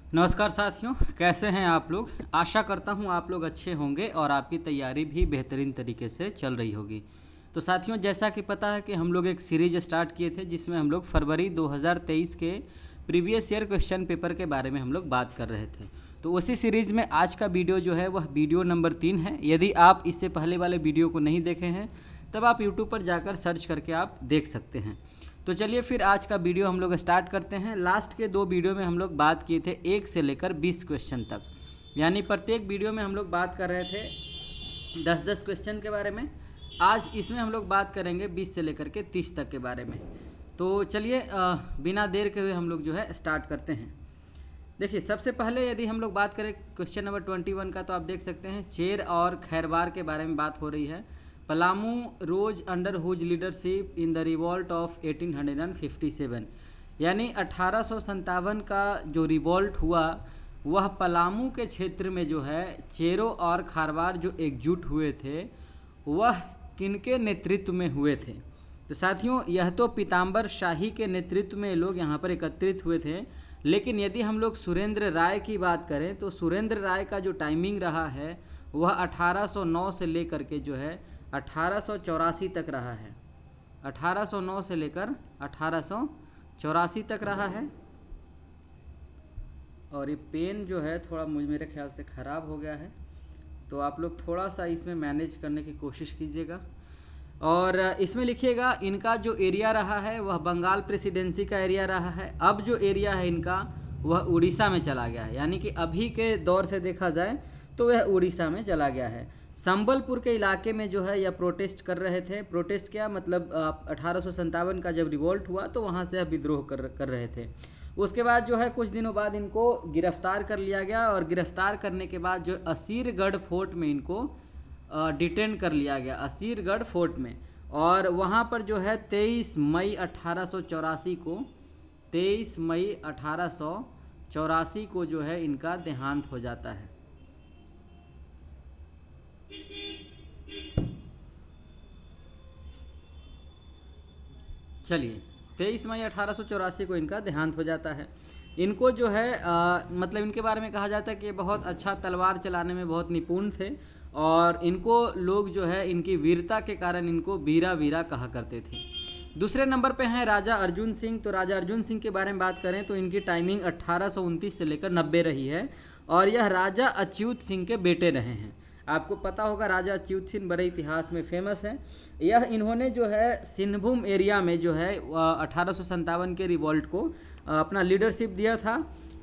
नमस्कार साथियों, कैसे हैं आप लोग। आशा करता हूं आप लोग अच्छे होंगे और आपकी तैयारी भी बेहतरीन तरीके से चल रही होगी। तो साथियों, जैसा कि पता है कि हम लोग एक सीरीज स्टार्ट किए थे जिसमें हम लोग फरवरी 2023 के प्रीवियस ईयर क्वेश्चन पेपर के बारे में हम लोग बात कर रहे थे। तो उसी सीरीज में आज का वीडियो जो है वह वीडियो नंबर 3 है। यदि आप इससे पहले वाले वीडियो को नहीं देखे हैं तब आप यूट्यूब पर जाकर सर्च करके आप देख सकते हैं। तो चलिए फिर आज का वीडियो हम लोग स्टार्ट करते हैं। लास्ट के 2 वीडियो में हम लोग बात किए थे 1 से लेकर 20 क्वेश्चन तक, यानी प्रत्येक वीडियो में हम लोग बात कर रहे थे 10-10 क्वेश्चन के बारे में। आज इसमें हम लोग बात करेंगे 20 से लेकर के 30 तक के बारे में। तो चलिए बिना देर के हुए हम लोग जो है स्टार्ट करते हैं। देखिए, सबसे पहले यदि हम लोग बात करें क्वेश्चन नंबर 21 का, तो आप देख सकते हैं चेर और खैरवार के बारे में बात हो रही है। Palamu rose under whose leadership in the revolt of 1857, यानी 1857 का जो रिवॉल्ट हुआ वह पलामू के क्षेत्र में जो है चेरो और खारवार जो एकजुट हुए थे वह किनके नेतृत्व में हुए थे। तो साथियों, यह तो पीताम्बर शाही के नेतृत्व में लोग यहाँ पर एकत्रित हुए थे, लेकिन यदि हम लोग सुरेंद्र राय की बात करें तो सुरेंद्र राय का जो टाइमिंग रहा है वह 1809 से लेकर के जो है 1884 तक रहा है। 1809 से लेकर 1884 तक रहा है। और ये पेन जो है थोड़ा मेरे ख्याल से ख़राब हो गया है, तो आप लोग थोड़ा सा इसमें मैनेज करने की कोशिश कीजिएगा। और इसमें लिखिएगा इनका जो एरिया रहा है वह बंगाल प्रेसिडेंसी का एरिया रहा है। अब जो एरिया है इनका वह उड़ीसा में चला गया है, यानी कि अभी के दौर से देखा जाए तो वह उड़ीसा में चला गया है। संबलपुर के इलाके में जो है यह प्रोटेस्ट कर रहे थे। प्रोटेस्ट क्या मतलब 1857 का जब रिवोल्ट हुआ तो वहाँ से विद्रोह कर रहे थे। उसके बाद जो है कुछ दिनों बाद इनको गिरफ्तार कर लिया गया और गिरफ्तार करने के बाद जो असीरगढ़ फोर्ट में इनको डिटेन कर लिया गया, असीरगढ़ फोर्ट में। और वहाँ पर जो है 23 मई 1884 को 23 मई 1884 को जो है इनका देहांत हो जाता है। चलिए, 23 मई 1884 को इनका देहांत हो जाता है। इनको जो है मतलब इनके बारे में कहा जाता है कि ये बहुत अच्छा तलवार चलाने में बहुत निपुण थे और इनको लोग जो है इनकी वीरता के कारण इनको वीरा वीरा कहा करते थे। दूसरे नंबर पे हैं राजा अर्जुन सिंह। तो राजा अर्जुन सिंह के बारे में बात करें तो इनकी टाइमिंग 1829 से लेकर 90 रही है और यह राजा अच्युत सिंह के बेटे रहे हैं। आपको पता होगा राजा अच्युत सिंह बड़े इतिहास में फेमस हैं। यह इन्होंने जो है सिंहभूम एरिया में जो है 1857 के रिवॉल्ट को अपना लीडरशिप दिया था।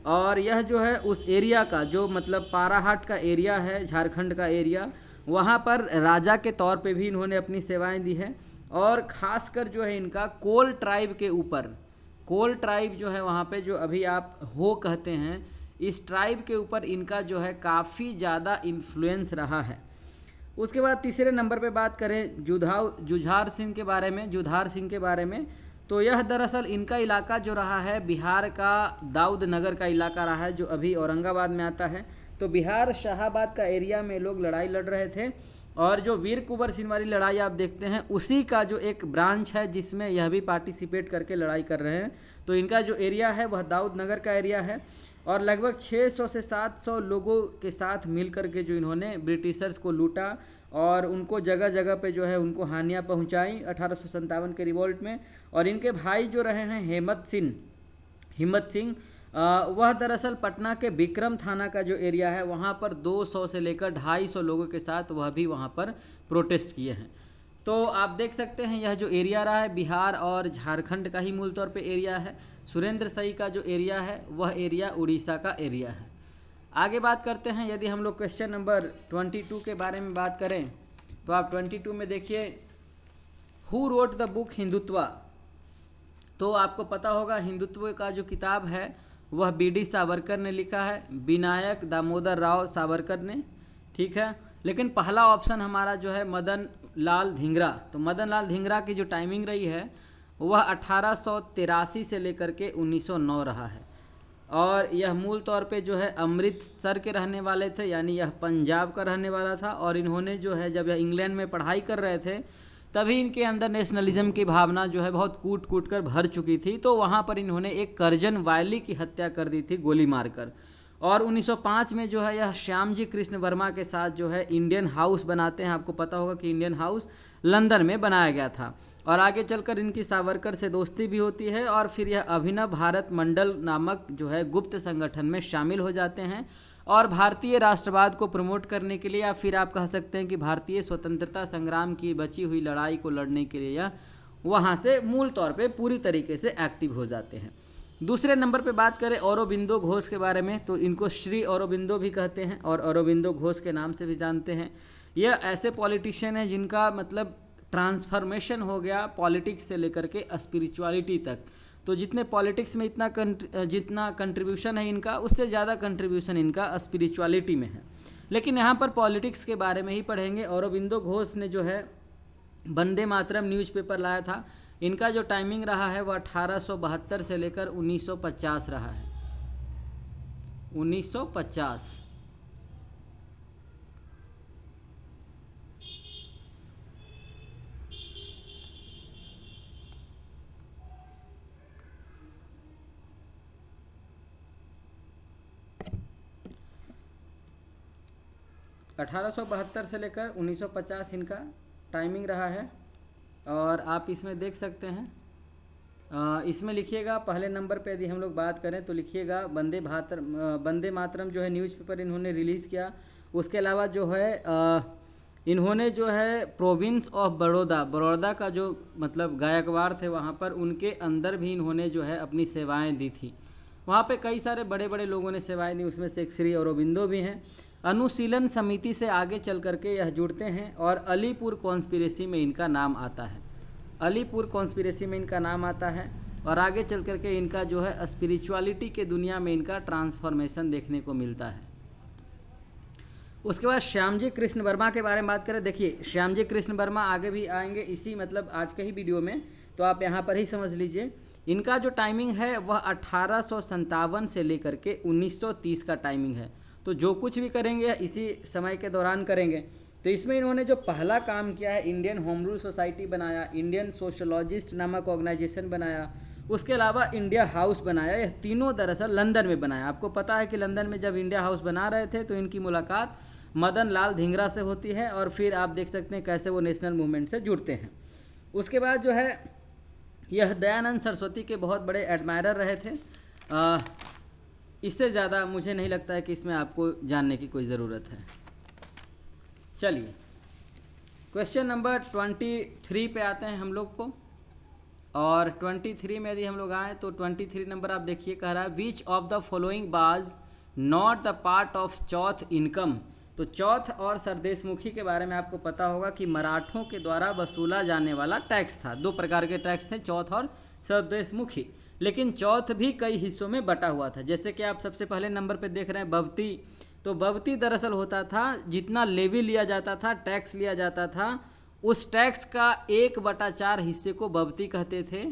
और यह जो है उस एरिया का जो मतलब पाराहाट का एरिया है, झारखंड का एरिया, वहाँ पर राजा के तौर पे भी इन्होंने अपनी सेवाएं दी हैं। और ख़ासकर जो है इनका कोल ट्राइब के ऊपर, कोल ट्राइब जो है वहाँ पे जो अभी आप हो कहते हैं, इस ट्राइब के ऊपर इनका जो है काफ़ी ज़्यादा इन्फ्लुएंस रहा है। उसके बाद तीसरे नंबर पे बात करें जुझार सिंह के बारे में, जुझार सिंह के बारे में, तो यह दरअसल इनका इलाका जो रहा है बिहार का दाऊद नगर का इलाका रहा है जो अभी औरंगाबाद में आता है। तो बिहार शाहाबाद का एरिया में लोग लड़ाई लड़ रहे थे और जो वीर कुंवर सिंह वाली लड़ाई आप देखते हैं उसी का जो एक ब्रांच है जिसमें यह भी पार्टिसिपेट करके लड़ाई कर रहे हैं। तो इनका जो एरिया है वह दाऊद नगर का एरिया है और लगभग 600 से 700 लोगों के साथ मिलकर के जो इन्होंने ब्रिटिशर्स को लूटा और उनको जगह जगह पे जो है उनको हानियाँ पहुंचाई 1857 के रिवॉल्ट में। और इनके भाई जो रहे हैं हिम्मत सिंह, वह दरअसल पटना के विक्रम थाना का जो एरिया है वहाँ पर 200 से लेकर 250 लोगों के साथ वह भी वहाँ पर प्रोटेस्ट किए हैं। तो आप देख सकते हैं यह जो एरिया रहा है बिहार और झारखंड का ही मूल तौर पे एरिया है। सुरेंद्र सही का जो एरिया है वह एरिया उड़ीसा का एरिया है। आगे बात करते हैं, यदि हम लोग क्वेश्चन नंबर 22 के बारे में बात करें तो आप 22 में देखिए who wrote the book Hindutva. तो आपको पता होगा हिंदुत्व का जो किताब है वह बी.डी. सावरकर ने लिखा है, विनायक दामोदर राव सावरकर ने, ठीक है। लेकिन पहला ऑप्शन हमारा जो है मदन लाल धिंगरा। तो मदन लाल धिंगरा की जो टाइमिंग रही है वह 1883 से लेकर के 1909 रहा है और यह मूल तौर पे जो है अमृतसर के रहने वाले थे, यानी यह पंजाब का रहने वाला था। और इन्होंने जो है जब यह इंग्लैंड में पढ़ाई कर रहे थे तभी इनके अंदर नेशनलिज्म की भावना जो है बहुत कूट कूट कर भर चुकी थी। तो वहाँ पर इन्होंने एक कर्जन वायली की हत्या कर दी थी गोली मारकर। और 1905 में जो है यह श्यामजी कृष्ण वर्मा के साथ जो है इंडियन हाउस बनाते हैं। आपको पता होगा कि इंडियन हाउस लंदन में बनाया गया था। और आगे चलकर इनकी सावरकर से दोस्ती भी होती है और फिर यह अभिनव भारत मंडल नामक जो है गुप्त संगठन में शामिल हो जाते हैं और भारतीय राष्ट्रवाद को प्रमोट करने के लिए, या फिर आप कह सकते हैं कि भारतीय स्वतंत्रता संग्राम की बची हुई लड़ाई को लड़ने के लिए यह वहाँ से मूल तौर पे पूरी तरीके से एक्टिव हो जाते हैं। दूसरे नंबर पे बात करें औरोबिंदो घोष के बारे में, तो इनको श्री औरोबिंदो भी कहते हैं और औरोबिंदो घोष के नाम से भी जानते हैं। यह ऐसे पॉलिटिशियन हैं जिनका मतलब ट्रांसफॉर्मेशन हो गया पॉलिटिक्स से लेकर के स्पिरिचुअलिटी तक। तो जितने पॉलिटिक्स में जितना कंट्रीब्यूशन है इनका, उससे ज़्यादा कंट्रीब्यूशन इनका स्पिरिचुअलिटी में है। लेकिन यहाँ पर पॉलिटिक्स के बारे में ही पढ़ेंगे। औरोबिंदो घोष ने जो है वंदे मातरम न्यूज़पेपर लाया था। इनका जो टाइमिंग रहा है वह 1872 से लेकर 1950 रहा है। 1950। से लेकर 1950 इनका टाइमिंग रहा है। और आप इसमें देख सकते हैं, इसमें लिखिएगा पहले नंबर पे यदि हम लोग बात करें तो लिखिएगा वंदे मातरम जो है न्यूज़पेपर इन्होंने रिलीज़ किया। उसके अलावा जो है इन्होंने जो है प्रोविंस ऑफ बड़ौदा का जो मतलब गायकवाड़ थे वहाँ पर, उनके अंदर भी इन्होंने जो है अपनी सेवाएं दी थी। वहाँ पे कई सारे बड़े बड़े लोगों ने सेवाएं दी, उसमें से एक श्री औरोबिंदो भी हैं। अनुशीलन समिति से आगे चल करके यह जुड़ते हैं और अलीपुर कॉन्स्पिरेसी में इनका नाम आता है। अलीपुर कॉन्स्पिरेसी में इनका नाम आता है और आगे चल करके इनका जो है स्पिरिचुअलिटी के दुनिया में इनका ट्रांसफॉर्मेशन देखने को मिलता है। उसके बाद श्यामजी कृष्ण वर्मा के बारे में बात करें। देखिए श्यामजी कृष्ण वर्मा आगे भी आएंगे इसी मतलब आज के ही वीडियो में, तो आप यहाँ पर ही समझ लीजिए। इनका जो टाइमिंग है वह 1857 से लेकर के 1930 का टाइमिंग है। तो जो कुछ भी करेंगे इसी समय के दौरान करेंगे। तो इसमें इन्होंने जो पहला काम किया है, इंडियन होम रूल सोसाइटी बनाया, इंडियन सोशलॉजिस्ट नामक ऑर्गेनाइजेशन बनाया, उसके अलावा इंडिया हाउस बनाया। यह तीनों दरअसल लंदन में बनाया। आपको पता है कि लंदन में जब इंडिया हाउस बना रहे थे तो इनकी मुलाकात मदन लाल धिंगरा से होती है और फिर आप देख सकते हैं कैसे वो नेशनल मूवमेंट से जुड़ते हैं। उसके बाद जो है यह दयानंद सरस्वती के बहुत बड़े एडमायरर रहे थे। इससे ज़्यादा मुझे नहीं लगता है कि इसमें आपको जानने की कोई ज़रूरत है। चलिए क्वेश्चन नंबर 23 पे आते हैं हम लोग को। और 23 में यदि हम लोग आए तो 23 नंबर आप देखिए, कह रहा है विच ऑफ द फॉलोइंग बाज not the part of Chauth income. तो चौथ और सरदेशमुखी के बारे में आपको पता होगा कि मराठों के द्वारा वसूला जाने वाला टैक्स था। दो प्रकार के टैक्स थे, चौथ और सरदेशमुखी। लेकिन चौथ भी कई हिस्सों में बटा हुआ था। जैसे कि आप सबसे पहले नंबर पे देख रहे हैं बवती। तो बवती दरअसल होता था जितना लेवी लिया जाता था, टैक्स लिया जाता था, उस टैक्स का 1/4 हिस्से को बवती कहते थे।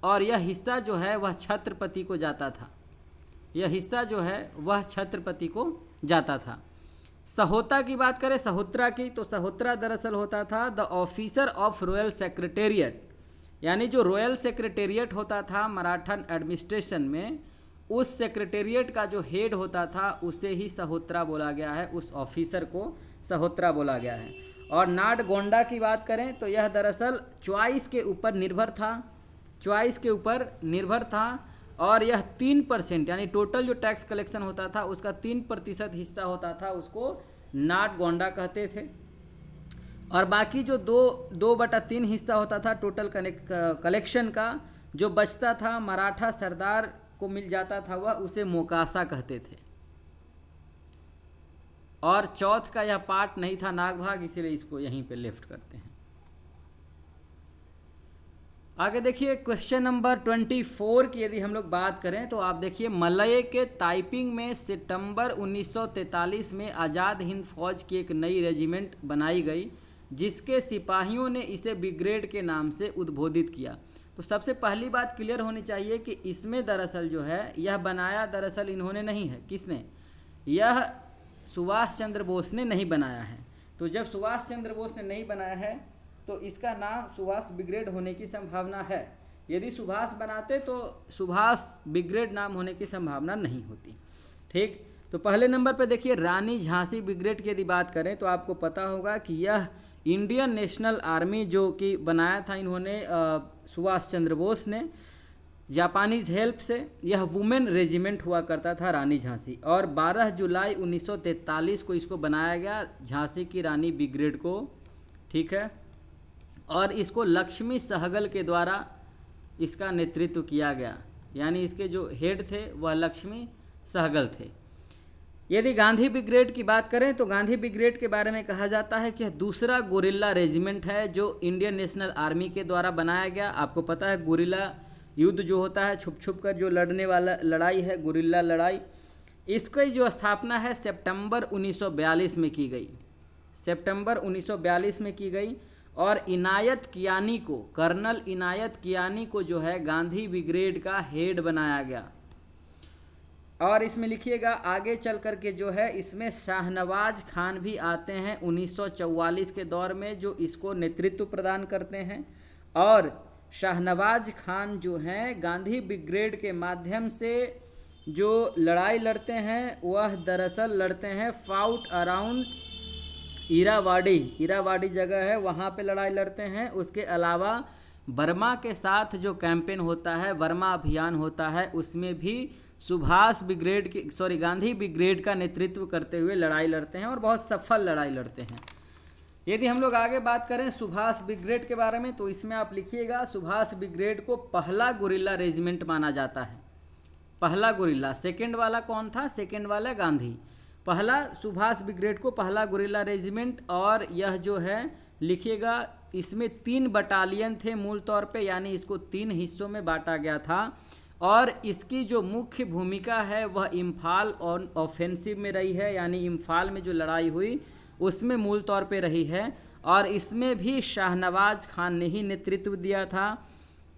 और यह हिस्सा जो है वह छत्रपति को जाता था। यह हिस्सा जो है वह छत्रपति को जाता था। सहोता की बात करें, सहोत्रा की, तो सहोत्रा दरअसल होता था the officer of royal secretariat, यानी जो रॉयल सेक्रेटेरिएट होता था मराठन एडमिनिस्ट्रेशन में, उस सेक्रेटेरिएट का जो हेड होता था उसे ही सहोत्रा बोला गया है, उस ऑफिसर को सहोत्रा बोला गया है। और नाडगोंडा की बात करें तो यह दरअसल चॉइस के ऊपर निर्भर था, चॉइस के ऊपर निर्भर था। और यह 3% यानी टोटल जो टैक्स कलेक्शन होता था उसका 3% हिस्सा होता था, उसको नाडगोंडा कहते थे। और बाकी जो 2/3 हिस्सा होता था टोटल कलेक्शन का, जो बचता था मराठा सरदार को मिल जाता था, वह उसे मोकासा कहते थे। और चौथ का यह पार्ट नहीं था नागभाग, इसीलिए इसको यहीं पे लेफ्ट करते हैं। आगे देखिए क्वेश्चन नंबर 24 की यदि हम लोग बात करें तो आप देखिए मलय के ताइपिंग में सितंबर 1943 में आज़ाद हिंद फौज की एक नई रेजिमेंट बनाई गई, जिसके सिपाहियों ने इसे ब्रिगेड के नाम से उद्बोधित किया। तो सबसे पहली बात क्लियर होनी चाहिए कि इसमें दरअसल जो है यह बनाया दरअसल इन्होंने नहीं है। किसने? यह सुभाष चंद्र बोस ने नहीं बनाया है। तो जब सुभाष चंद्र बोस ने नहीं बनाया है तो इसका नाम सुभाष ब्रिगेड होने की संभावना है। यदि सुभाष बनाते तो सुभाष ब्रिगेड नाम होने की संभावना नहीं होती। ठीक, तो पहले नंबर पे देखिए रानी झांसी ब्रिगेड की यदि बात करें तो आपको पता होगा कि यह इंडियन नेशनल आर्मी जो कि बनाया था इन्होंने सुभाष चंद्र बोस ने जापानीज हेल्प से, यह वुमेन रेजिमेंट हुआ करता था रानी झांसी, और 12 जुलाई 1943 को इसको बनाया गया झांसी की रानी ब्रिगेड को। ठीक है, और इसको लक्ष्मी सहगल के द्वारा इसका नेतृत्व किया गया, यानी इसके जो हेड थे वह लक्ष्मी सहगल थे। यदि गांधी ब्रिगेड की बात करें तो गांधी ब्रिगेड के बारे में कहा जाता है कि यह दूसरा गोरिल्ला रेजिमेंट है जो इंडियन नेशनल आर्मी के द्वारा बनाया गया। आपको पता है गोरिल्ला युद्ध जो होता है, छुप छुप कर जो लड़ने वाला लड़ाई है, गोरिल्ला लड़ाई, इसकी जो स्थापना है सितंबर 1942 में की गई, सितंबर 1942 में की गई। और इनायत कियानी को, कर्नल इनायत कियानी को जो है गांधी ब्रिगेड का हेड बनाया गया। और इसमें लिखिएगा आगे चल कर के जो है इसमें शाहनवाज खान भी आते हैं 1944 के दौर में, जो इसको नेतृत्व प्रदान करते हैं। और शाहनवाज खान जो हैं गांधी ब्रिगेड के माध्यम से जो लड़ाई लड़ते हैं वह दरअसल लड़ते हैं फाउट अराउंड इरावाड़ी, इरावाड़ी जगह है वहाँ पे लड़ाई लड़ते हैं। उसके अलावा बर्मा के साथ जो कैंपेन होता है, बर्मा अभियान होता है, उसमें भी सुभाष ब्रिगेड की गांधी ब्रिगेड का नेतृत्व करते हुए लड़ाई लड़ते हैं और बहुत सफल लड़ाई लड़ते हैं। यदि हम लोग आगे बात करें सुभाष ब्रिगेड के बारे में तो इसमें आप लिखिएगा सुभाष ब्रिगेड को पहला गोरिल्ला रेजिमेंट माना जाता है, पहला गोरिल्ला। सेकंड वाला कौन था? सेकंड वाला गांधी। पहला सुभाष ब्रिगेड को पहला गोरिल्ला रेजिमेंट। और यह जो है लिखिएगा इसमें 3 बटालियन थे मूल तौर पे, यानी इसको 3 हिस्सों में बांटा गया था। और इसकी जो मुख्य भूमिका है वह इम्फाल और ऑफेंसिव में रही है, यानी इम्फाल में जो लड़ाई हुई उसमें मूल तौर पे रही है। और इसमें भी शाहनवाज खान ने ही नेतृत्व दिया था।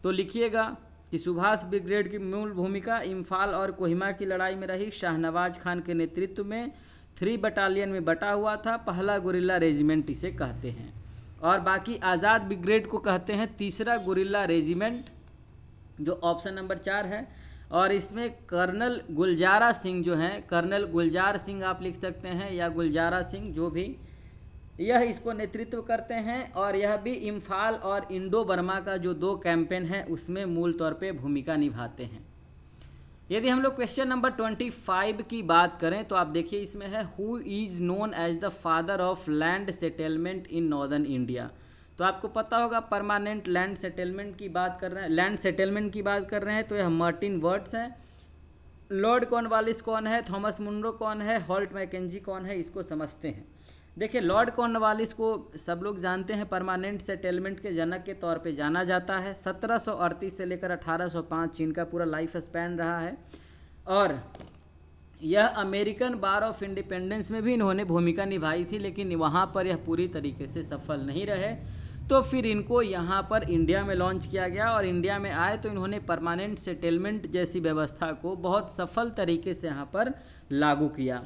तो लिखिएगा कि सुभाष ब्रिगेड की मूल भूमिका इम्फाल और कोहिमा की लड़ाई में रही, शाहनवाज खान के नेतृत्व में 3 बटालियन में बटा हुआ था, पहला गोरिल्ला रेजिमेंट इसे कहते हैं। और बाकी आज़ाद ब्रिगेड को कहते हैं तीसरा गोरिल्ला रेजिमेंट, जो ऑप्शन नंबर 4 है। और इसमें कर्नल गुलजारा सिंह जो हैं, कर्नल गुलजार सिंह आप लिख सकते हैं या गुलजारा सिंह, जो भी, यह इसको नेतृत्व करते हैं। और यह भी इम्फाल और इंडो बर्मा का जो 2 कैंपेन है उसमें मूल तौर पे भूमिका निभाते हैं। यदि हम लोग क्वेश्चन नंबर 25 की बात करें तो आप देखिए इसमें है who is known as the father of land settlement in northern India. तो आपको पता होगा परमानेंट लैंड सेटलमेंट की बात कर रहे हैं, लैंड सेटलमेंट की बात कर रहे हैं तो यह मार्टिन वर्ड्स है। लॉर्ड कॉर्नवालिस कौन है? थॉमस मुनरो कौन है? हॉल्ट मैकेंजी कौन है? इसको समझते हैं। देखिए लॉर्ड कॉर्नवालिस को सब लोग जानते हैं, परमानेंट सेटलमेंट के जनक के तौर पे जाना जाता है। 1738 से लेकर 1805 इनका पूरा लाइफ स्पैन रहा है। और यह अमेरिकन बार ऑफ इंडिपेंडेंस में भी इन्होंने भूमिका निभाई थी, लेकिन वहाँ पर यह पूरी तरीके से सफल नहीं रहे। तो फिर इनको यहाँ पर इंडिया में लॉन्च किया गया और इंडिया में आए तो इन्होंने परमानेंट सेटलमेंट जैसी व्यवस्था को बहुत सफल तरीके से यहाँ पर लागू किया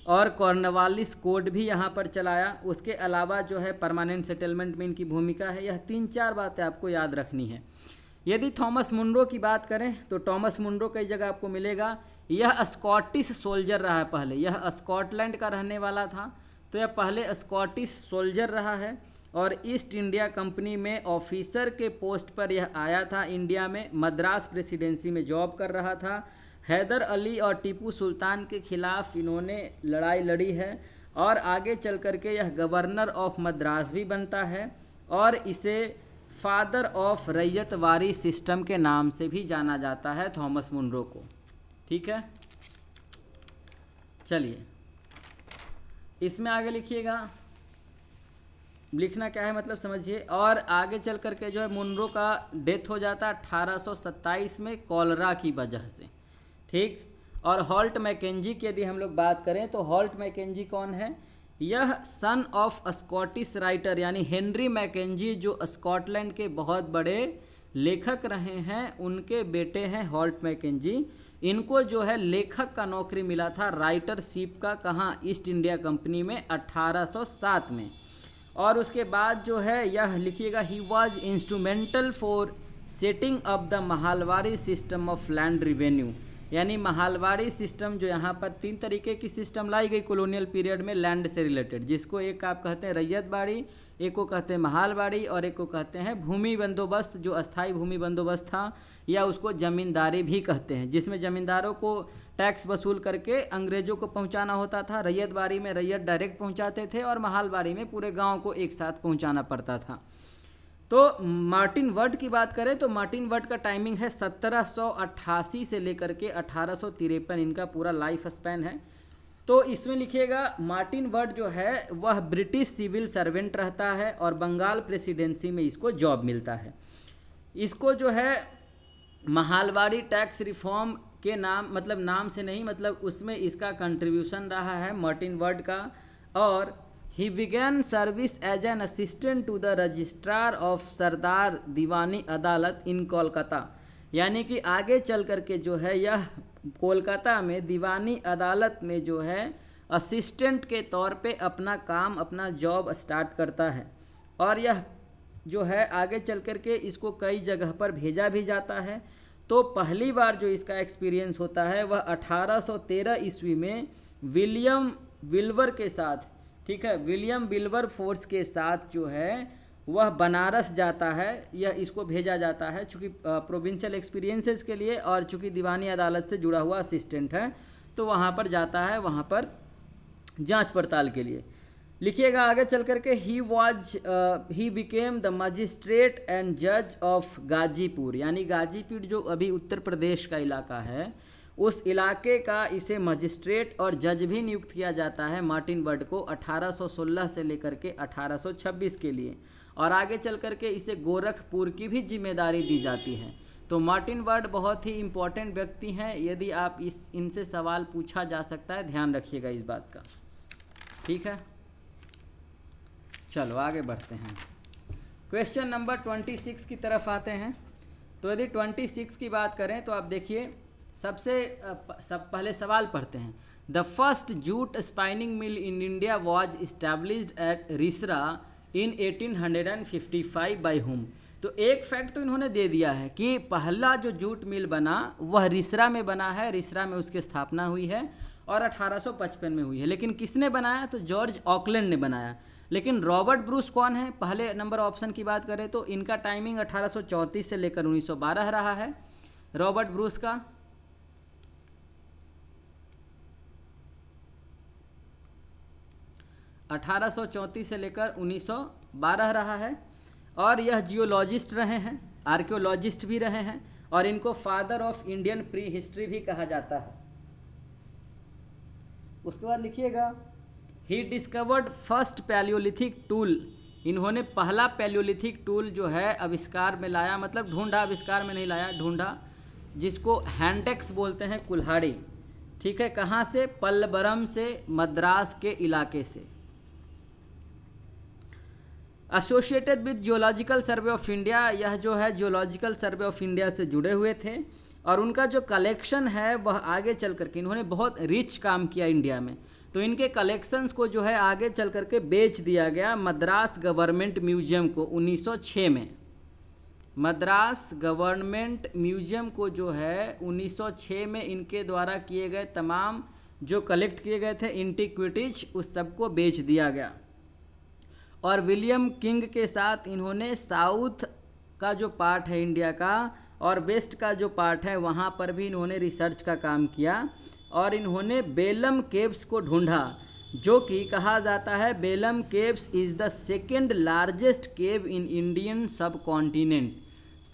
और कॉर्नवालिस कोड भी यहाँ पर चलाया। उसके अलावा जो है परमानेंट सेटलमेंट में इनकी भूमिका है। यह 3-4 बातें आपको याद रखनी है। यदि थॉमस मुनरो की बात करें तो थॉमस मुनरो कई जगह आपको मिलेगा। यह स्कॉटिश सोल्जर रहा है पहले, यह स्कॉटलैंड का रहने वाला था, तो यह पहले स्कॉटिश सोल्जर रहा है और ईस्ट इंडिया कंपनी में ऑफिसर के पोस्ट पर यह आया था। इंडिया में मद्रास प्रेसिडेंसी में जॉब कर रहा था। हैदर अली और टीपू सुल्तान के खिलाफ इन्होंने लड़ाई लड़ी है और आगे चल कर के यह गवर्नर ऑफ मद्रास भी बनता है और इसे फादर ऑफ रैयतवारी सिस्टम के नाम से भी जाना जाता है थॉमस मुनरो को। ठीक है, चलिए इसमें आगे लिखिएगा, लिखना क्या है मतलब समझिए। और आगे चल कर के जो है मुनरो का डेथ हो जाता है 1827 में कॉलरा की वजह से। ठीक, और हॉल्ट मैकेंजी की यदि हम लोग बात करें तो हॉल्ट मैकेंजी कौन है? यह सन ऑफ स्कॉटिश राइटर यानी हेनरी मैकेंजी जो स्कॉटलैंड के बहुत बड़े लेखक रहे हैं, उनके बेटे हैं हॉल्ट मैकेंजी। इनको जो है लेखक का नौकरी मिला था राइटरशिप का, कहाँ? ईस्ट इंडिया कंपनी में 1807 में। और उसके बाद जो है यह लिखिएगा he was instrumental for setting up the Mahalwari system of land revenue, यानी महालवाड़ी सिस्टम जो यहाँ पर 3 तरीके की सिस्टम लाई गई कॉलोनियल पीरियड में लैंड से रिलेटेड, जिसको एक आप कहते हैं रैयत बाड़ी, एक को कहते हैं महालवाड़ी और एक को कहते हैं भूमि बंदोबस्त, जो अस्थाई भूमि बंदोबस्त था, या उसको ज़मींदारी भी कहते हैं, जिसमें ज़मींदारों को टैक्स वसूल करके अंग्रेज़ों को पहुंचाना होता था। रैयत बाड़ी में रैयत डायरेक्ट पहुंचाते थे और महालवाड़ी में पूरे गांव को एक साथ पहुंचाना पड़ता था। तो मार्टिन वर्ट की बात करें तो मार्टिन वर्ट का टाइमिंग है 1788 से लेकर के 1853, इनका पूरा लाइफ स्पैन है। तो इसमें लिखिएगा मार्टिन वर्ट जो है वह ब्रिटिश सिविल सर्वेंट रहता है और बंगाल प्रेसिडेंसी में इसको जॉब मिलता है। इसको जो है महालवाड़ी टैक्स रिफॉर्म के नाम, मतलब नाम से नहीं, मतलब उसमें इसका कंट्रीब्यूशन रहा है मार्टिन वर्ट का। और he began service as an assistant to the registrar of Sardar Diwani Adalat in Kolkata, यानी कि आगे चल करके जो है यह कोलकाता में दीवानी अदालत में जो है असिस्टेंट के तौर पे अपना काम, अपना जॉब स्टार्ट करता है। और यह जो है आगे चल करके इसको कई जगह पर भेजा भी जाता है। तो पहली बार जो इसका एक्सपीरियंस होता है वह 1813 ईस्वी में विलियम विल्वर के साथ, ठीक है, विलियम विल्वर फोर्स के साथ जो है वह बनारस जाता है। यह इसको भेजा जाता है चूँकि प्रोविंशियल एक्सपीरियंसेस के लिए, और चूँकि दीवानी अदालत से जुड़ा हुआ असिस्टेंट है तो वहाँ पर जाता है, वहाँ पर जांच पड़ताल के लिए। लिखिएगा आगे चल करके he became the magistrate and जज ऑफ गाजीपुर, यानी गाजीपुर जो अभी उत्तर प्रदेश का इलाका है उस इलाके का इसे मजिस्ट्रेट और जज भी नियुक्त किया जाता है मार्टिन वर्ट को 1816 से लेकर के 1826 के लिए। और आगे चल करके इसे गोरखपुर की भी जिम्मेदारी दी जाती है। तो मार्टिन वर्ट बहुत ही इम्पोर्टेंट व्यक्ति हैं, यदि आप इनसे सवाल पूछा जा सकता है, ध्यान रखिएगा इस बात का, ठीक है। चलो आगे बढ़ते हैं, क्वेश्चन नंबर 26 की तरफ आते हैं। तो यदि 26 की बात करें तो आप देखिए सब पहले सवाल पढ़ते हैं। The first jute spinning mill in India was established at Rishra in 1855 by whom. तो एक फैक्ट तो इन्होंने दे दिया है कि पहला जो जूट मिल बना वह रिसरा में बना है, रिसरा में उसकी स्थापना हुई है और 1855 में हुई है। लेकिन किसने बनाया? तो जॉर्ज ऑकलैंड ने बनाया। लेकिन रॉबर्ट ब्रूस कौन है? पहले नंबर ऑप्शन की बात करें तो इनका टाइमिंग 1834 से लेकर 1912 रहा है रॉबर्ट ब्रूस का। अठारह से लेकर 1912 रहा है। और यह जियोलॉजिस्ट रहे हैं, आर्कियोलॉजिस्ट भी रहे हैं, और इनको father of Indian pre history भी कहा जाता है। उसके बाद लिखिएगा he discovered first Palaeolithic tool. इन्होंने पहला पैलियोलिथिक टूल जो है आविष्कार में लाया, मतलब ढूंढा, आविष्कार में नहीं लाया, ढूंढा, जिसको हैंडेक्स बोलते हैं, कुल्हाड़ी, ठीक है। कहाँ से? पल्लबरम से, मद्रास के इलाके से। Associated with geological survey of India, यह जो है जियोलॉजिकल सर्वे ऑफ इंडिया से जुड़े हुए थे। और उनका जो कलेक्शन है वह आगे चल करके, इन्होंने बहुत रिच काम किया इंडिया में, तो इनके कलेक्शंस को जो है आगे चल करके बेच दिया गया मद्रास गवर्नमेंट म्यूजियम को 1906 में। मद्रास गवर्नमेंट म्यूजियम को जो है 1906 में इनके द्वारा किए गए तमाम जो कलेक्ट किए गए थे एंटीक्विटीज, उस सबको बेच दिया गया। और विलियम किंग के साथ इन्होंने साउथ का जो पार्ट है इंडिया का और वेस्ट का जो पार्ट है वहाँ पर भी इन्होंने रिसर्च का काम किया। और इन्होंने बेलम केव्स को ढूंढा, जो कि कहा जाता है Belum caves is the second largest cave in Indian subcontinent.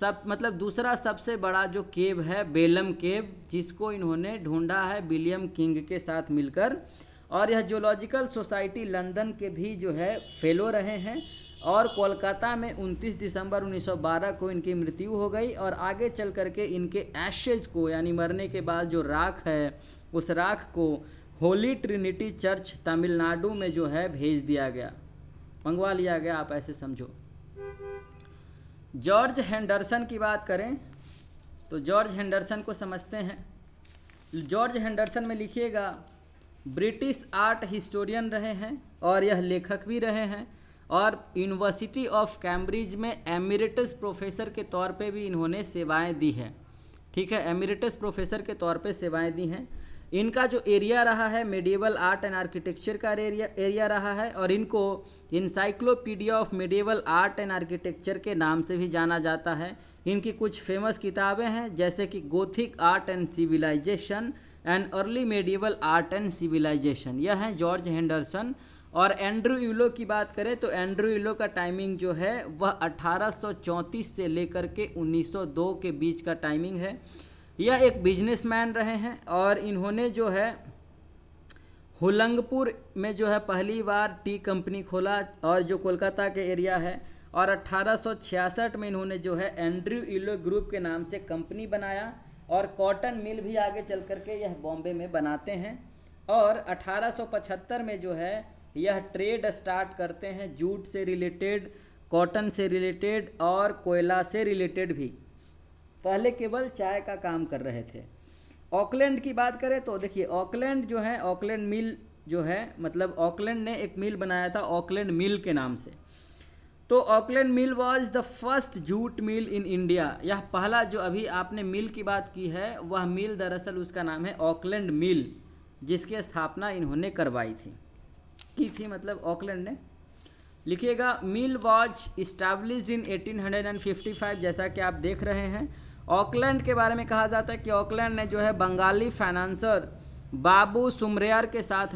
मतलब दूसरा सबसे बड़ा जो केव है बेलम केव, जिसको इन्होंने ढूंढा है विलियम किंग के साथ मिलकर। और यह जियोलॉजिकल सोसाइटी लंदन के भी जो है फेलो रहे हैं। और कोलकाता में 29 दिसंबर 1912 को इनकी मृत्यु हो गई। और आगे चल करके इनके एशेज को, यानी मरने के बाद जो राख है, उस राख को होली ट्रिनिटी चर्च तमिलनाडु में जो है भेज दिया गया, मंगवा लिया गया, आप ऐसे समझो। जॉर्ज हेंडरसन की बात करें तो जॉर्ज हेंडरसन को समझते हैं। जॉर्ज हेंडरसन में लिखिएगा ब्रिटिश आर्ट हिस्टोरियन रहे हैं और यह लेखक भी रहे हैं। और यूनिवर्सिटी ऑफ कैम्ब्रिज में एमिरेटस प्रोफेसर के तौर पे भी इन्होंने सेवाएं दी है। ठीक है, एमिरेटस प्रोफेसर के तौर पे सेवाएं दी हैं। इनका जो एरिया रहा है मेडिवल आर्ट एंड आर्किटेक्चर का एरिया रहा है, और इनको encyclopedia of medieval art and architecture के नाम से भी जाना जाता है। इनकी कुछ फेमस किताबें हैं जैसे कि Gothic art and civilisation and early medieval art and civilisation, यह हैं जॉर्ज हेंडरसन। और एंड्रू यूलो की बात करें तो एंड्रू यूलो का टाइमिंग जो है वह 1834 से लेकर के 1902 के बीच का टाइमिंग है। यह एक बिजनेसमैन रहे हैं और इन्होंने जो है हुलंगपुर में जो है पहली बार टी कंपनी खोला, और जो कोलकाता के एरिया है, और 1866 में इन्होंने जो है एंड्रू यूलो ग्रुप के नाम से कंपनी बनाया, और कॉटन मिल भी आगे चल करके यह बॉम्बे में बनाते हैं। और 1875 में जो है यह ट्रेड स्टार्ट करते हैं जूट से रिलेटेड, कॉटन से रिलेटेड और कोयला से रिलेटेड भी। पहले केवल चाय का काम कर रहे थे। ऑकलैंड की बात करें तो देखिए ऑकलैंड जो है, ऑकलैंड मिल जो है, मतलब ऑकलैंड ने एक मिल बनाया था ऑकलैंड मिल के नाम से। तो Auckland mill was the first jute mill in India. यह पहला जो अभी आपने मिल की बात की है वह मिल दरअसल उसका नाम है ऑकलैंड मिल, जिसकी स्थापना इन्होंने करवाई थी, की थी मतलब ऑकलैंड ने। लिखिएगा मिल वाज इस्टेब्लिश्ड इन 1855, जैसा कि आप देख रहे हैं। ऑकलैंड के बारे में कहा जाता है कि ऑकलैंड ने जो है बंगाली फाइनेंसर बाबू सुमरेयर के साथ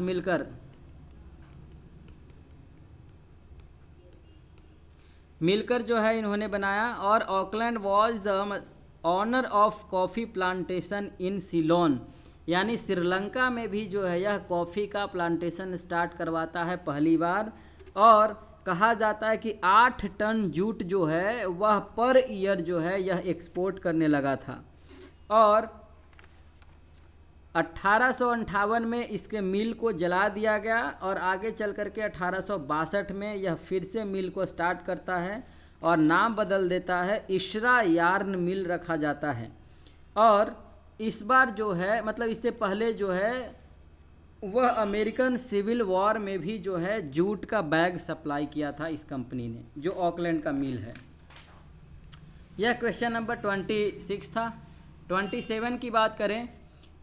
मिलकर जो है इन्होंने बनाया। और Auckland was the honour of coffee plantation in Ceylon, यानी श्रीलंका में भी जो है यह कॉफ़ी का प्लांटेशन स्टार्ट करवाता है पहली बार। और कहा जाता है कि 8 टन जूट जो है वह पर ईयर जो है यह एक्सपोर्ट करने लगा था। और 1858 में इसके मिल को जला दिया गया, और आगे चल करके 1862 में यह फिर से मिल को स्टार्ट करता है और नाम बदल देता है, इशरा यार्न मिल रखा जाता है। और इस बार जो है मतलब इससे पहले जो है वह अमेरिकन सिविल वॉर में भी जो है जूट का बैग सप्लाई किया था इस कंपनी ने, जो ऑकलैंड का मिल है। यह क्वेश्चन नंबर 26 था। 27 की बात करें,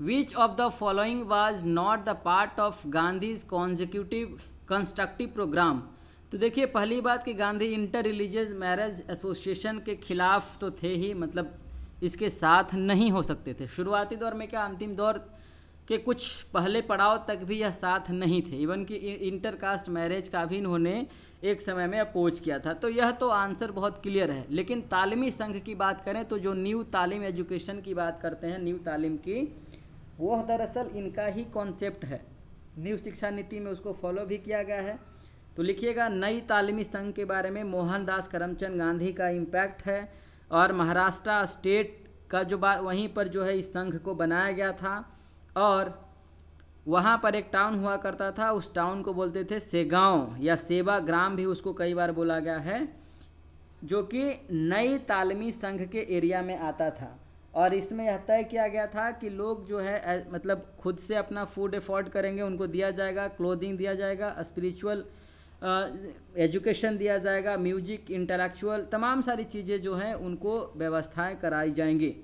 which of the following was not the part of Gandhi's consecutive constructive programme. तो देखिए पहली बात कि Gandhi inter religious marriage association के खिलाफ तो थे ही, मतलब इसके साथ नहीं हो सकते थे। शुरुआती दौर में क्या, अंतिम दौर के कुछ पहले पड़ाव तक भी यह साथ नहीं थे। इवन कि इंटरकास्ट मैरिज का भी इन्होंने एक समय में अपोज किया था। तो यह तो आंसर बहुत क्लियर है। लेकिन तालीमी संघ की बात करें तो जो न्यू तालीम एजुकेशन की बात करते हैं, न्यू तालीम की, वह दरअसल इनका ही कॉन्सेप्ट है। न्यू शिक्षा नीति में उसको फॉलो भी किया गया है। तो लिखिएगा नई तालीमी संघ के बारे में मोहनदास करमचंद गांधी का इम्पैक्ट है, और महाराष्ट्र स्टेट का जो बात वहीं पर जो है इस संघ को बनाया गया था। और वहाँ पर एक टाउन हुआ करता था, उस टाउन को बोलते थे सेगांव या सेवा ग्राम भी उसको कई बार बोला गया है, जो कि नई तालीमी संघ के एरिया में आता था। और इसमें यह तय किया गया था कि लोग जो है मतलब खुद से अपना फूड अफोर्ड करेंगे, उनको दिया जाएगा, क्लोथिंग दिया जाएगा, स्पिरिचुअल एजुकेशन दिया जाएगा, म्यूजिक, इंटेलेक्चुअल, तमाम सारी चीज़ें जो हैं उनको व्यवस्थाएं कराई जाएंगी।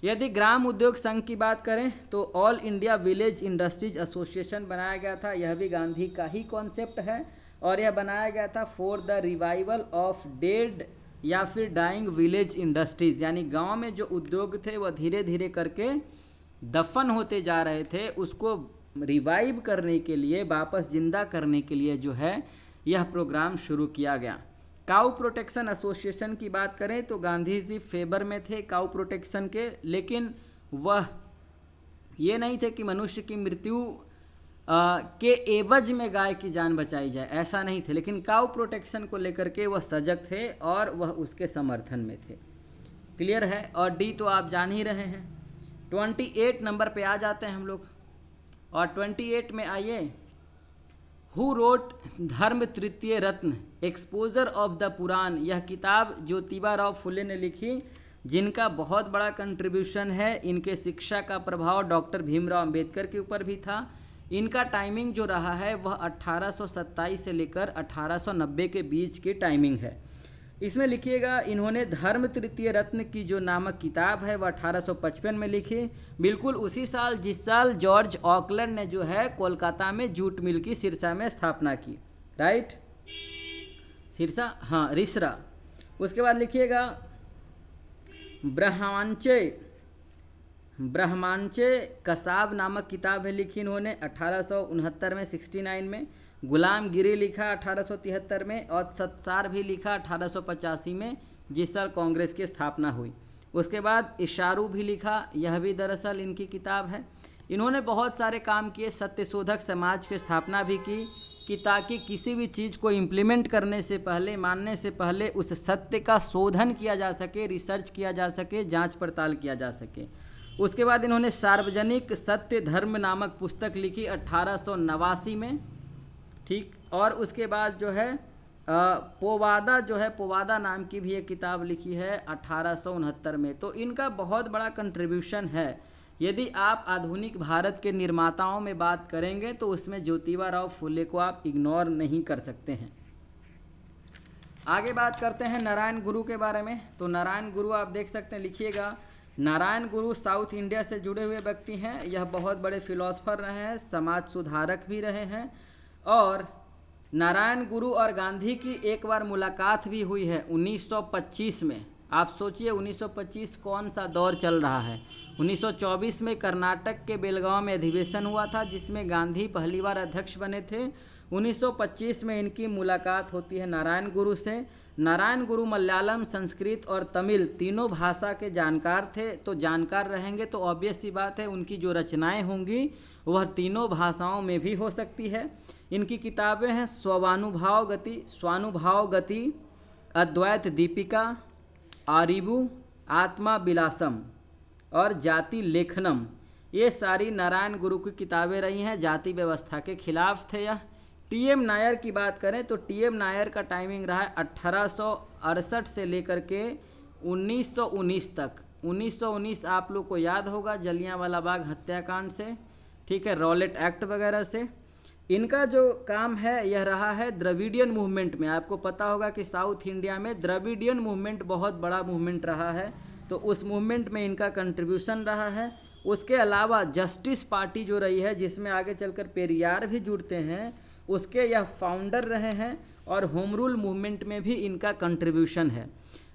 यदि ग्राम उद्योग संघ की बात करें तो all India village industries association बनाया गया था। यह भी गांधी का ही कॉन्सेप्ट है, और यह बनाया गया था for the revival of dead या फिर डाइंग विलेज इंडस्ट्रीज़, यानी गांव में जो उद्योग थे वह धीरे धीरे करके दफन होते जा रहे थे, उसको रिवाइव करने के लिए, वापस जिंदा करने के लिए जो है यह प्रोग्राम शुरू किया गया। काऊ प्रोटेक्शन एसोसिएशन की बात करें तो गांधी जी फेवर में थे काऊ प्रोटेक्शन के, लेकिन वह ये नहीं थे कि मनुष्य की मृत्यु के एवज में गाय की जान बचाई जाए, ऐसा नहीं थे। लेकिन काऊ प्रोटेक्शन को लेकर के वह सजग थे और वह उसके समर्थन में थे। क्लियर है। और डी तो आप जान ही रहे हैं। 28 नंबर पे आ जाते हैं हम लोग, और 28 में आइए, हु रोट धर्म तृतीय रत्न एक्सपोजर ऑफ द पुराण। यह किताब ज्योतिबा फुले ने लिखी, जिनका बहुत बड़ा कंट्रीब्यूशन है। इनके शिक्षा का प्रभाव डॉक्टर भीमराव अंबेडकर के ऊपर भी था। इनका टाइमिंग जो रहा है वह 1827 से लेकर 1890 के बीच की टाइमिंग है। इसमें लिखिएगा, इन्होंने धर्म तृतीय रत्न की जो नामक किताब है वह 1855 में लिखी, बिल्कुल उसी साल जिस साल जॉर्ज ऑकलैंड ने जो है कोलकाता में जूट मिल की सिरसा में स्थापना की। राइट, सिरसा, हाँ रिसरा। उसके बाद लिखिएगा ब्रह्मांचे कसाब नामक किताब है लिखी इन्होंने 1869 में 69 में। गुलामगिरी लिखा 1873 में और सत्सार भी लिखा 1885 में जिस साल कांग्रेस की स्थापना हुई। उसके बाद इशारू भी लिखा, यह भी दरअसल इनकी किताब है। इन्होंने बहुत सारे काम किए, सत्यशोधक समाज की स्थापना भी की कि ताकि किसी भी चीज़ को इम्प्लीमेंट करने से पहले, मानने से पहले उस सत्य का शोधन किया जा सके, रिसर्च किया जा सके, जांच पड़ताल किया जा सके। उसके बाद इन्होंने सार्वजनिक सत्य धर्म नामक पुस्तक लिखी 1889 में, ठीक। और उसके बाद जो है पोवादा जो है, पोवादा नाम की भी एक किताब लिखी है 1869 में। तो इनका बहुत बड़ा कंट्रीब्यूशन है। यदि आप आधुनिक भारत के निर्माताओं में बात करेंगे तो उसमें ज्योतिबा राव फुले को आप इग्नोर नहीं कर सकते हैं। आगे बात करते हैं नारायण गुरु के बारे में। तो नारायण गुरु आप देख सकते हैं, लिखिएगा, नारायण गुरु साउथ इंडिया से जुड़े हुए व्यक्ति हैं। यह बहुत बड़े फिलोसफर रहे हैं, समाज सुधारक भी रहे हैं। और नारायण गुरु और गांधी की एक बार मुलाकात भी हुई है 1925 में। आप सोचिए 1925 कौन सा दौर चल रहा है। 1924 में कर्नाटक के बेलगांव में अधिवेशन हुआ था जिसमें गांधी पहली बार अध्यक्ष बने थे। 1925 में इनकी मुलाकात होती है नारायण गुरु से। नारायण गुरु मलयालम, संस्कृत और तमिल तीनों भाषा के जानकार थे। तो जानकार रहेंगे तो ऑब्वियस सी बात है उनकी जो रचनाएं होंगी वह तीनों भाषाओं में भी हो सकती है। इनकी किताबें हैं स्वानुभव गति, अद्वैत दीपिका, आरिबू, आत्मा विलासम और जाति लेखनम। ये सारी नारायण गुरु की किताबें रही हैं। जाति व्यवस्था के खिलाफ थे यह। टीएम नायर की बात करें तो टीएम नायर का टाइमिंग रहा है 1868 से लेकर के 1919 तक। 1919 आप लोग को याद होगा जलियांवाला बाग हत्याकांड से, ठीक है, रॉलेट एक्ट वगैरह से। इनका जो काम है यह रहा है द्रविडियन मूवमेंट में। आपको पता होगा कि साउथ इंडिया में द्रविडियन मूवमेंट बहुत बड़ा मूवमेंट रहा है, तो उस मूवमेंट में इनका कंट्रीब्यूशन रहा है। उसके अलावा जस्टिस पार्टी जो रही है जिसमें आगे चलकर पेरियार भी जुड़ते हैं, उसके यह फाउंडर रहे हैं। और होम रूल मूवमेंट में भी इनका कंट्रीब्यूशन है।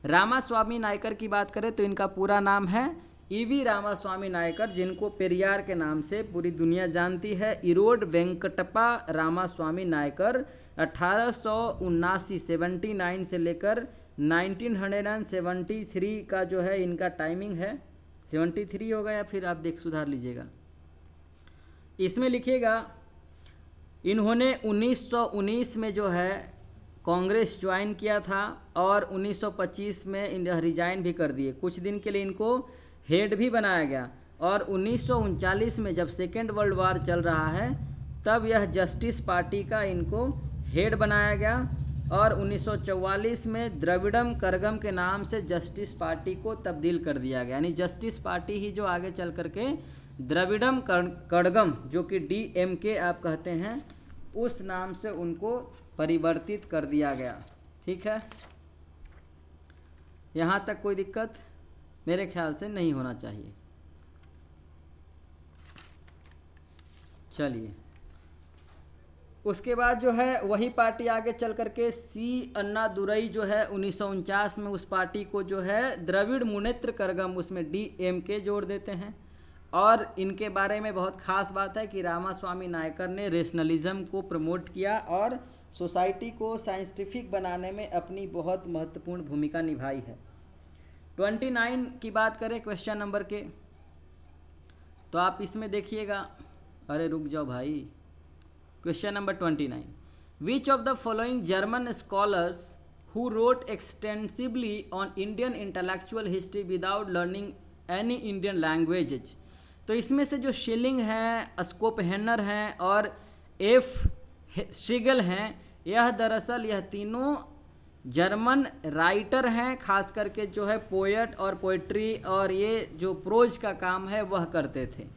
रामास्वामी नायकर की बात करें तो इनका पूरा नाम है ईवी रामास्वामी नायकर, जिनको पेरियार के नाम से पूरी दुनिया जानती है। इरोड वेंकटप्पा रामास्वामी नायकर 1879 से लेकर 1973 का जो है इनका टाइमिंग है। 73 होगा या फिर आप देख सुधार लीजिएगा। इसमें लिखिएगा इन्होंने 1919 में जो है कांग्रेस ज्वाइन किया था और 1925 में इन्हें रिजाइन भी कर दिए। कुछ दिन के लिए इनको हेड भी बनाया गया और 1939 में जब सेकेंड वर्ल्ड वार चल रहा है तब यह जस्टिस पार्टी का इनको हेड बनाया गया। और 1944 में द्रविड़म करगम के नाम से जस्टिस पार्टी को तब्दील कर दिया गया। यानी जस्टिस पार्टी ही जो आगे चल करके द्रविड़म कड़गम, जो कि DMK आप कहते हैं, उस नाम से उनको परिवर्तित कर दिया गया। ठीक है, यहाँ तक कोई दिक्कत मेरे ख्याल से नहीं होना चाहिए। चलिए, उसके बाद जो है वही पार्टी आगे चल करके C अन्नादुरई जो है 1949 में उस पार्टी को जो है द्रविड़ मुनेत्र करगम, उसमें DMK जोड़ देते हैं। और इनके बारे में बहुत ख़ास बात है कि रामास्वामी नायकर ने रेशनलिज्म को प्रमोट किया और सोसाइटी को साइंटिफिक बनाने में अपनी बहुत महत्वपूर्ण भूमिका निभाई है। 29 की बात करें क्वेश्चन नंबर के, तो आप इसमें देखिएगा, अरे रुक जाओ भाई, question number 29, which of the following German scholars who wrote extensively on Indian intellectual history without learning any Indian languages. तो इसमें से जो शिलिंग हैं, स्कोपहेनर हैं और F श्रीगल हैं, यह दरअसल यह तीनों जर्मन राइटर हैं, खास करके जो है पोएट और पोइट्री और ये जो प्रोज का काम है वह करते थे।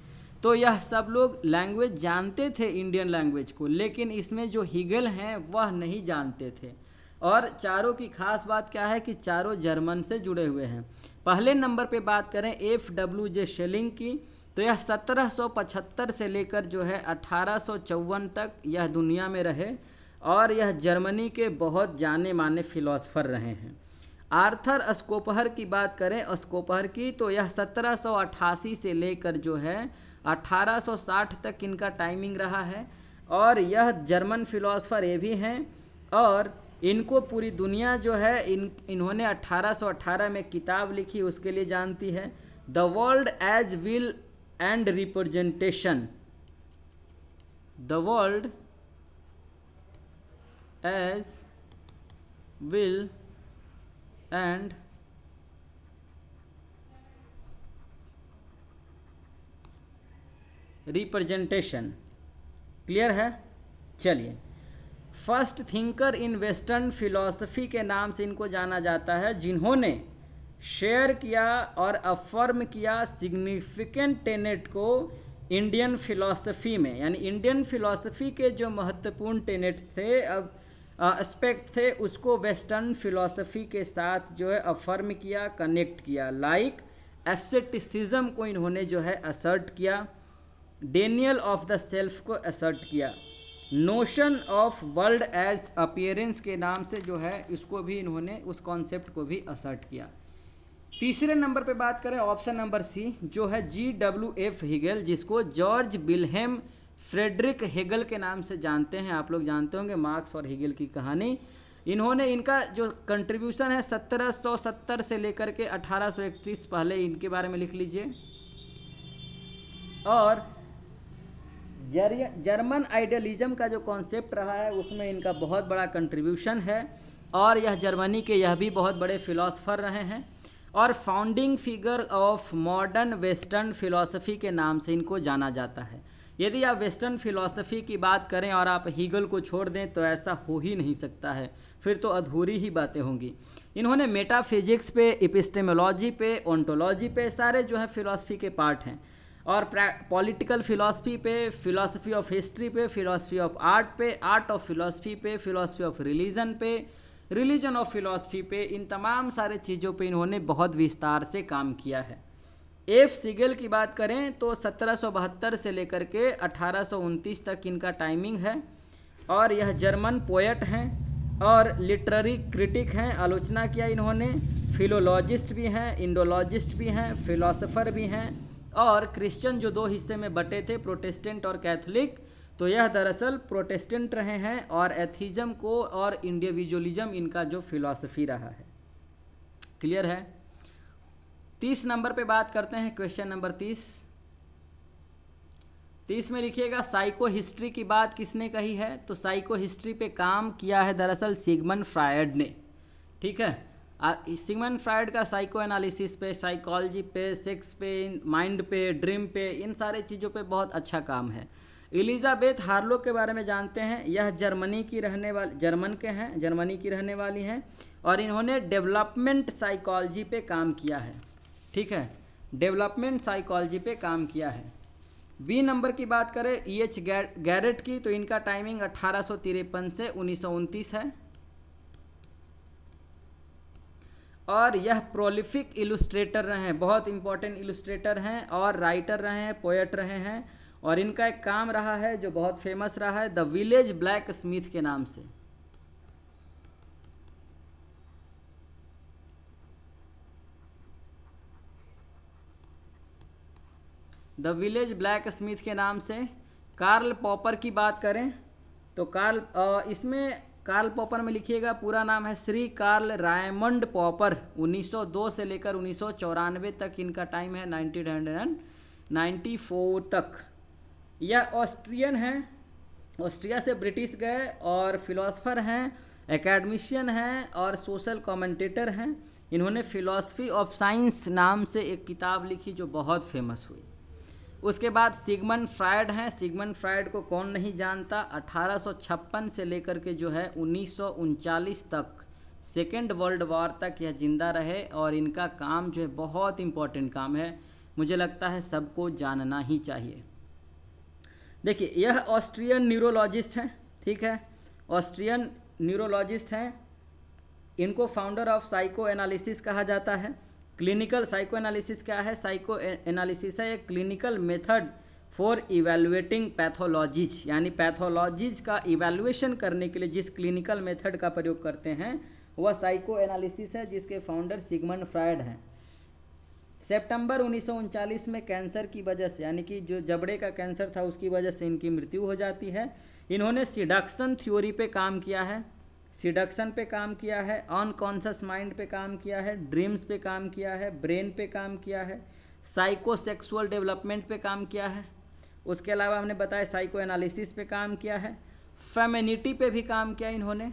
तो यह सब लोग लैंग्वेज जानते थे इंडियन लैंग्वेज को, लेकिन इसमें जो हीगल हैं वह नहीं जानते थे। और चारों की खास बात क्या है कि चारों जर्मन से जुड़े हुए हैं। पहले नंबर पे बात करें FWJ शेलिंग की, तो यह 1775 से लेकर जो है 1854 तक यह दुनिया में रहे और यह जर्मनी के बहुत जाने माने फिलोसफर रहे हैं। आर्थर स्कोपहर की बात करें स्कोपहर की, तो यह 1788 से लेकर जो है 1860 तक इनका टाइमिंग रहा है और यह जर्मन फिलोसफर ये भी हैं और इनको पूरी दुनिया जो है इन्होंने 1818 में किताब लिखी उसके लिए जानती है, the world as will and representation, the world as will and representation. Clear है? चलिए, first thinker in western philosophy के नाम से इनको जाना जाता है, जिन्होंने शेयर किया और अफर्म किया सिग्निफिकेंट टेनेट को इंडियन फिलॉसफी में, यानी इंडियन फिलॉसफी के जो महत्वपूर्ण टेनेट थे, अब एस्पेक्ट थे, उसको वेस्टर्न फिलॉसफी के साथ जो है अफर्म किया, कनेक्ट किया। लाइक एसेटिसिज्म को इन्होंने जो है असर्ट किया, डेनियल ऑफ द सेल्फ को असर्ट किया, notion of world as appearance के नाम से जो है इसको भी इन्होंने उस कॉन्सेप्ट को भी असर्ट किया। तीसरे नंबर पे बात करें ऑप्शन नंबर सी, जो है GWF हिगल, जिसको जॉर्ज विल्हेम फ्रेडरिक हेगल के नाम से जानते हैं। आप लोग जानते होंगे मार्क्स और हेगल की कहानी। इन्होंने इनका जो कंट्रीब्यूशन है 1770 से लेकर के 1831, पहले इनके बारे में लिख लीजिए। और जर्मन आइडियलिज्म का जो कॉन्सेप्ट रहा है उसमें इनका बहुत बड़ा कंट्रीब्यूशन है और यह जर्मनी के यह भी बहुत बड़े फिलोसफर रहे हैं और founding figure of modern western philosophy के नाम से इनको जाना जाता है। यदि आप वेस्टर्न फिलॉसफी की बात करें और आप हीगल को छोड़ दें तो ऐसा हो ही नहीं सकता है, फिर तो अधूरी ही बातें होंगी। इन्होंने मेटाफिजिक्स पे, एपिस्टेमोलॉजी पे, ओंटोलॉजी पे सारे जो है फिलॉसफी के पार्ट हैं और पॉलिटिकल फिलॉसफी पे, फिलॉसफी ऑफ हिस्ट्री पे, फिलॉसफी ऑफ आर्ट पे, आर्ट ऑफ फिलॉसफी पे, फिलॉसफी ऑफ रिलीजन पे, रिलीजन ऑफ फिलॉसफी पे, इन तमाम सारे चीज़ों पे इन्होंने बहुत विस्तार से काम किया है। एफ सिगल की बात करें तो 1772 से लेकर के 1829 तक इनका टाइमिंग है और यह जर्मन पोएट हैं और लिटरेरी क्रिटिक हैं। आलोचना किया इन्होंने, फिलोलॉजिस्ट भी हैं, इंडोलॉजिस्ट भी हैं, फिलोसोफर भी हैं और क्रिश्चियन जो दो हिस्से में बटे थे, प्रोटेस्टेंट और कैथोलिक, तो यह दरअसल प्रोटेस्टेंट रहे हैं और एथिज्म को और इंडिविजुअलिज्म इनका जो फिलॉसफी रहा है। क्लियर है? 30 नंबर पे बात करते हैं, क्वेश्चन नंबर 30 में लिखिएगा साइको हिस्ट्री की बात किसने कही है? तो साइको हिस्ट्री पे काम किया है दरअसल सिगमंड फ्रायड ने। ठीक है, सिगमंड फ्रायड का साइको एनालिसिस पे, साइकोलॉजी पे, सेक्स पे, माइंड पे, ड्रीम पे, इन सारे चीज़ों पे बहुत अच्छा काम है। एलिजाबेथ हार्लो के बारे में जानते हैं, यह जर्मनी की रहने वाली हैं और इन्होंने डेवलपमेंट साइकोलॉजी पे काम किया है। ठीक है, डेवलपमेंट साइकोलॉजी पे काम किया है। बी नंबर की बात करें EH गैरेट की, तो इनका टाइमिंग 1853 से 1929 है और यह प्रोलिफिक इलुस्ट्रेटर रहे हैं, बहुत इंपॉर्टेंट इलुस्ट्रेटर हैं और राइटर रहे हैं, पोएट रहे हैं और इनका एक काम रहा है जो बहुत फेमस रहा है, द विलेज ब्लैक स्मिथ के नाम से। द विलेज ब्लैक स्मिथ के नाम से। कार्ल पॉपर की बात करें तो इसमें कार्ल पॉपर में लिखिएगा पूरा नाम है श्री कार्ल रायमंड पॉपर। 1902 से लेकर 1994 तक इनका टाइम है, 1994 तक। यह ऑस्ट्रियन हैं, ऑस्ट्रिया से ब्रिटिश गए और फिलोसफर हैं, एकेडमिशियन हैं और सोशल कमेंटेटर हैं। इन्होंने फिलॉसफी ऑफ साइंस नाम से एक किताब लिखी जो बहुत फेमस हुई। उसके बाद सिगमंड फ्रायड हैं। सिगमंड फ्रायड को कौन नहीं जानता। 1856 से लेकर के जो है 1939 तक, सेकेंड वर्ल्ड वॉर तक यह जिंदा रहे और इनका काम जो है बहुत इम्पोर्टेंट काम है, मुझे लगता है सबको जानना ही चाहिए। देखिए यह ऑस्ट्रियन न्यूरोलॉजिस्ट हैं, ठीक है, ऑस्ट्रियन न्यूरोलॉजिस्ट हैं। इनको फाउंडर ऑफ साइको एनालिसिस कहा जाता है। क्लिनिकल साइको एनालिसिस क्या है? साइको एनालिसिस है एक clinical method for evaluating pathologies, यानी पैथोलॉजीज का इवेलुएशन करने के लिए जिस क्लिनिकल मेथड का प्रयोग करते हैं वह साइको एनालिसिस है, जिसके फाउंडर सिगमंड फ्रायड हैं। सितंबर 1939 में कैंसर की वजह से, यानी कि जो जबड़े का कैंसर था उसकी वजह से इनकी मृत्यु हो जाती है। इन्होंने सिडक्शन थ्योरी पे काम किया है, सिडक्शन पे काम किया है, अनकॉन्शियस माइंड पे काम किया है, ड्रीम्स पे काम किया है, ब्रेन पे काम किया है, साइकोसेक्सुअल डेवलपमेंट पे काम किया है। उसके अलावा हमने बताया साइको एनालिसिस पे काम किया है, फेमिनिटी पे भी काम किया इन्होंने,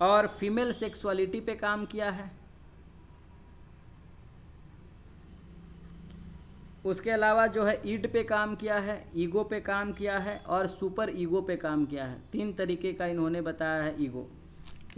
और फीमेल सेक्सुअलिटी पे काम किया है। उसके अलावा जो है ईड पे काम किया है, ईगो पे काम किया है और सुपर ईगो पे काम किया है। 3 तरीके का इन्होंने बताया है, ईगो,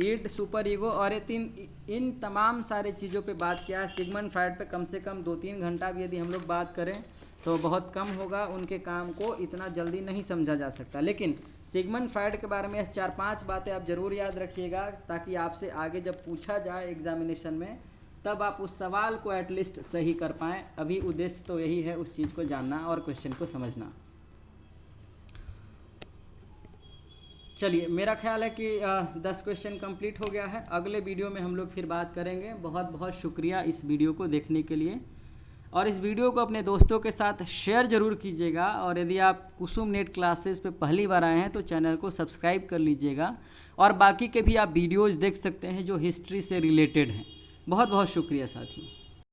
ईड, सुपर ईगो, और ये 3 इन तमाम सारे चीज़ों पे बात किया है। सिगमंड फ्रायड पे कम से कम 2-3 घंटा भी यदि हम लोग बात करें तो बहुत कम होगा, उनके काम को इतना जल्दी नहीं समझा जा सकता। लेकिन सिगमंड फ्रायड के बारे में 4-5 बातें आप ज़रूर याद रखिएगा, ताकि आपसे आगे जब पूछा जाए एग्जामिनेशन में तब आप उस सवाल को एटलीस्ट सही कर पाएँ। अभी उद्देश्य तो यही है, उस चीज़ को जानना और क्वेश्चन को समझना। चलिए, मेरा ख्याल है कि 10 क्वेश्चन कंप्लीट हो गया है। अगले वीडियो में हम लोग फिर बात करेंगे। बहुत बहुत शुक्रिया इस वीडियो को देखने के लिए, और इस वीडियो को अपने दोस्तों के साथ शेयर ज़रूर कीजिएगा। और यदि आप कुसुम नेट क्लासेस पे पहली बार आए हैं तो चैनल को सब्सक्राइब कर लीजिएगा, और बाकी के भी आप वीडियोज़ देख सकते हैं जो हिस्ट्री से रिलेटेड हैं। बहुत बहुत शुक्रिया साथियों।